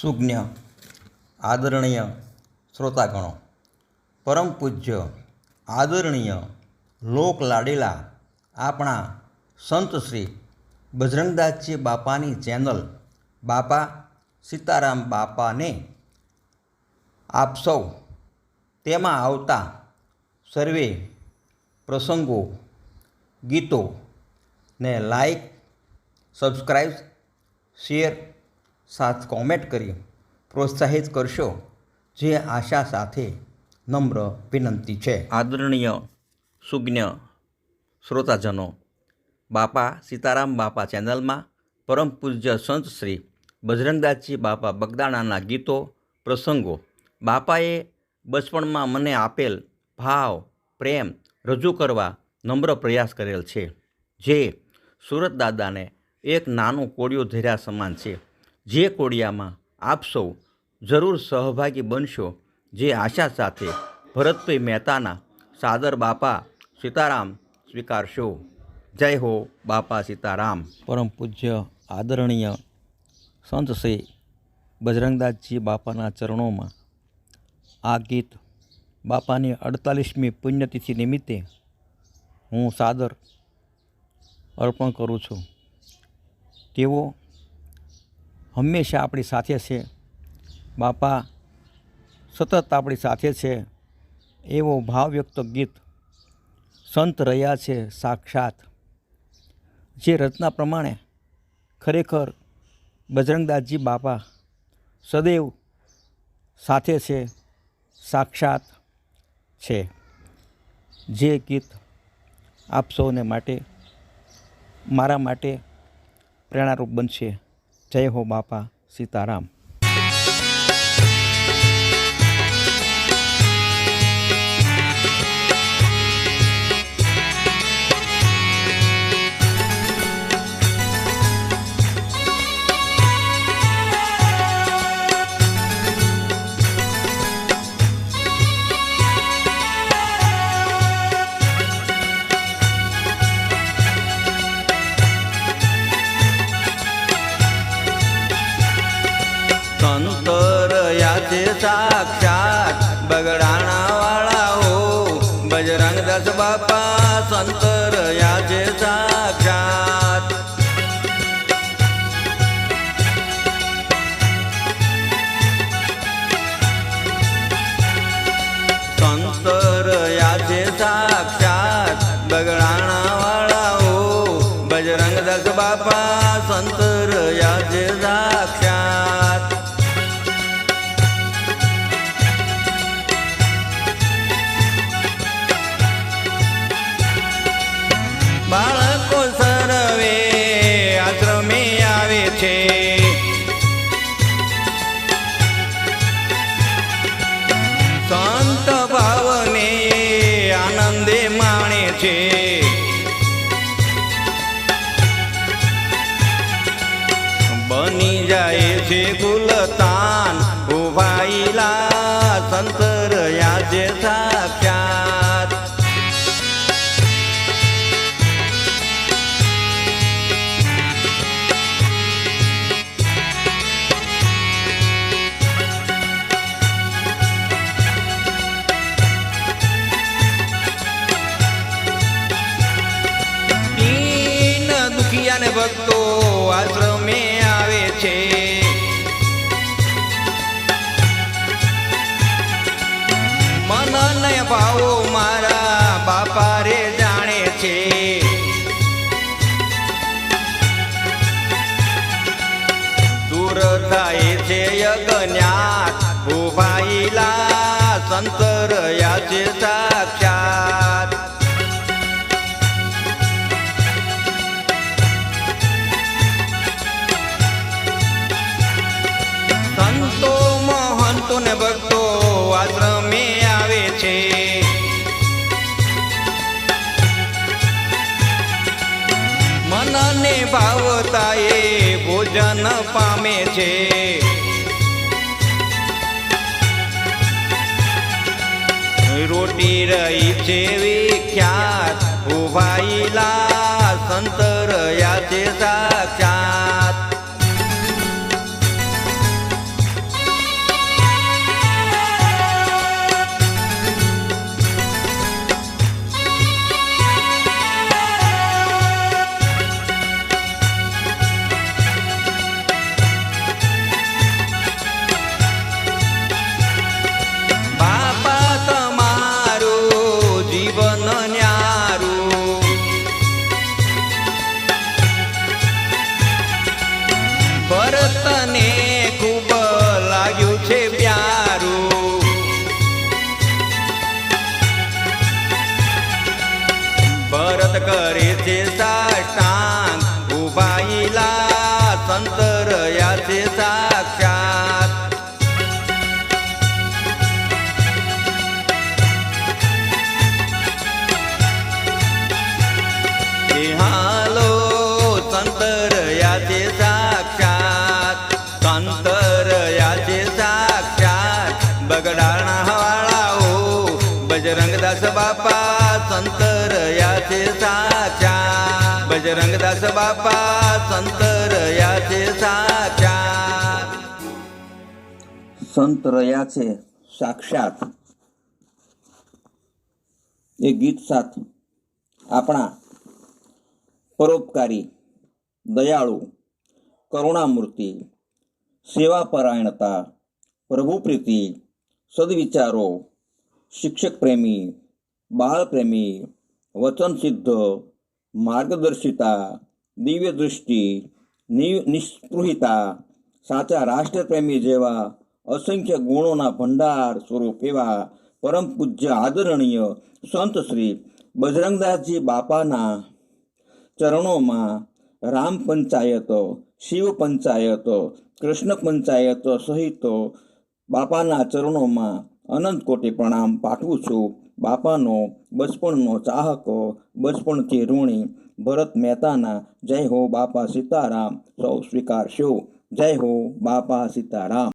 સુજ્ઞ આદરણીય શ્રોતાગણો, પરમ પૂજ્ય આદરણીય લોક લાડીલા આપણા સંત શ્રી બજરંગદાસજી બાપાની ચેનલ બાપા સીતારામ બાપાને આપ સૌ તેમાં આવતા સર્વે પ્રસંગો ગીતો ને લાઈક, સબસ્ક્રાઈબ, શેર સાથ કોમેન્ટ કરી પ્રોત્સાહિત કરશો, જે આશા સાથે નમ્ર વિનંતી છે. આદરણીય સુજ્ઞ શ્રોતાજનો, બાપા સીતારામ બાપા ચેનલમાં પરમ પૂજ્ય સંત શ્રી બજરંગદાસજી બાપા બગદાણાના ગીતો, પ્રસંગો, બાપાએ બચપણમાં મને આપેલ ભાવ પ્રેમ રજૂ કરવા નમ્ર પ્રયાસ કરેલ છે, જે સુરત દાદાને એક નાનું કોડિયું ધર્યા સમાન છે. જે કોડિયામાં આપ સૌ જરૂર સહભાગી બનશો, જે આશા સાથે ભરતભાઈ મહેતાના સાદર બાપા સીતારામ સ્વીકારશો. જય હો બાપા સીતારામ. પરમ પૂજ્ય આદરણીય સંત શ્રી બજરંગદાસજી બાપાના ચરણોમાં આ ગીત બાપાની 48મી પુણ્યતિથિ નિમિત્તે હું સાદર અર્પણ કરું છું. તેઓ હંમેશા આપણી સાથે છે, બાપા સતત આપણી સાથે છે, એવો ભાવયુક્ત ગીત સંત રહ્યા છે સાક્ષાત. જે રચના પ્રમાણે ખરેખર બજરંગદાસજી બાપા સદૈવ સાથે છે, સાક્ષાત છે. જે ગીત આપ સૌને માટે, મારા માટે પ્રેરણારૂપ બનશે. જય હો બાપા સીતારામ. સાક્ષાત બગડાણા વાળા હો બજરંગદાસ બાપા સંત રહ્યા છે સાક્ષાત. સંત રહ્યા છે સાક્ષાત બગડાણા વાળા હો બજરંગદાસ બાપા સંત રહ્યા છે સાક્ષાત. બાળકો સર્વે આશ્રમે આવે છે, સંત ભાવને આનંદે માણે છે. બની જાય છે ગુલતાન ઉભાઈલા સંત રહ્યા છે સાક્ષાત. ભક્તો આશ્રમે આવે છે, મનને ભાવો મારા બાપા રે જાણે છે. દૂર થાય છે અજ્ઞાત ઉભાઈલા સંત રહ્યા છે સાક્ષાત. સંતો મહંતો ને ભક્તો આશ્રમે આવે છે, મનને ભાવતા એ ભોજન પામે છે. રોટી રહી છે વિખ્યાત ઉભાઈલા સંત રહ્યા છે સાક્ષાત. करे છે સાષ્ટાંગ ઉભાઈલા સંત રહ્યા છે સાક્ષાત હાલો સંત રહ્યા છે સાક્ષાત સંત રહ્યા છે સાક્ષાત બગડાણા વાળાઓ બજરંગદાસ બાપા સંત રહ્યા છે સાક્ષાત બજરંગદાસ બાપા સંત રહ્યા છે સાક્ષાત સંત રહ્યા છે સાક્ષાત એ ગીત સાથે આપણા પરોપકારી દયાળુ કરુણામૂર્તિ સેવાપરાયણતા પ્રભુપ્રીતિ સદવિચારો શિક્ષક પ્રેમી બાળ પ્રેમી વચન સિદ્ધ માર્ગદર્શિતા દિવ્ય દૃષ્ટિ નિસ્પૃહિતા સાચા રાષ્ટ્રપ્રેમી જેવા અસંખ્ય ગુણોના ભંડાર સ્વરૂપ એવા પરમ પૂજ્ય આદરણીય સંત શ્રી બજરંગદાસજી બાપાના ચરણોમાં રામ પંચાયત શિવ પંચાયત કૃષ્ણ પંચાયત સહિત બાપાના ચરણોમાં અનંત કોટી પ્રણામ પાઠવું છું. બાપાનો બચપણનો ચાહક બચપણથી ઋણી ભરત મહેતાના જય હો બાપા સીતારામ સૌ સ્વીકારશો. જય હો બાપા સીતારામ.